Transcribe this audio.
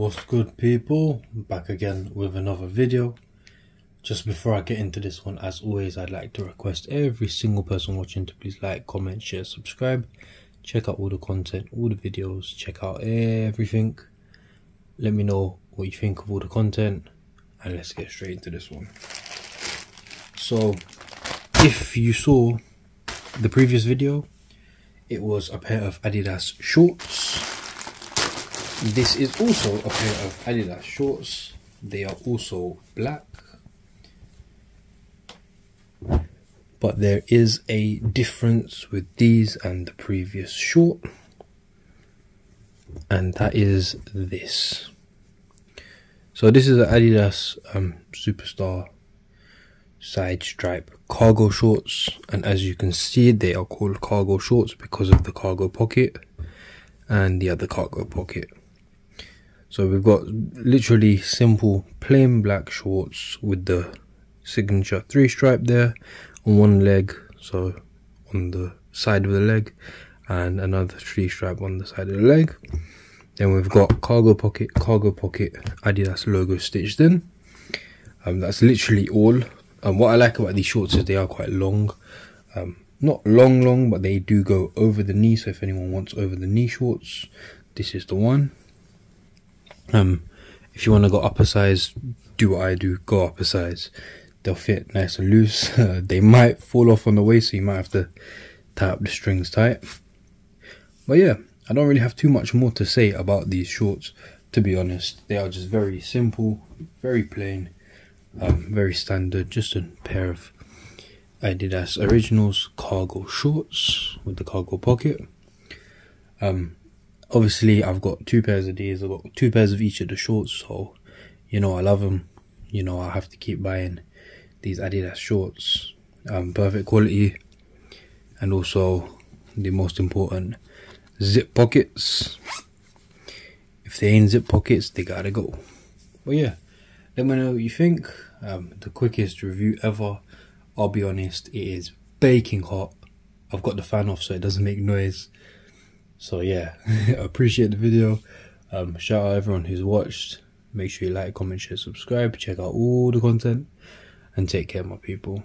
What's good, people? Back again with another video. Just before I get into this one, as always, I'd like to request every single person watching to please like, comment, share, subscribe. Check out all the content, all the videos, check out everything. Let me know what you think of all the content, and let's get straight into this one. So if you saw the previous video, it was a pair of Adidas shorts. This is also a pair of Adidas shorts. They are also black, but there is a difference with these and the previous short, and that is this. So this is an Adidas Superstar side stripe cargo shorts, and as you can see, they are called cargo shorts because of the cargo pocket and the other cargo pocket. So we've got literally simple plain black shorts with the signature 3 stripe there on one leg, so on the side of the leg, and another 3 stripe on the side of the leg. Then we've got cargo pocket, Adidas logo stitched in. That's literally all. What I like about these shorts is they are quite long. Not long, but they do go over the knee, so if anyone wants over the knee shorts, this is the one. If you want to go up a size, do what I do, go up a size. They'll fit nice and loose. They might fall off on the waist, so you might have to tie up the strings tight. But yeah, I don't really have too much more to say about these shorts, to be honest. They are just very simple, very plain, very standard, just a pair of Adidas Originals cargo shorts with the cargo pocket. Obviously I've got 2 pairs of these. I've got 2 pairs of each of the shorts, so you know I love them. You know I have to keep buying these Adidas shorts. Perfect quality, and also the most important, zip pockets. If they ain't zip pockets, they gotta go. But yeah, let me know what you think. The quickest review ever. I'll be honest, it is baking hot. I've got the fan off so it doesn't make noise. So yeah, I appreciate the video. Shout out everyone who's watched. Make sure you like, comment, share, subscribe. Check out all the content, and take care, my people.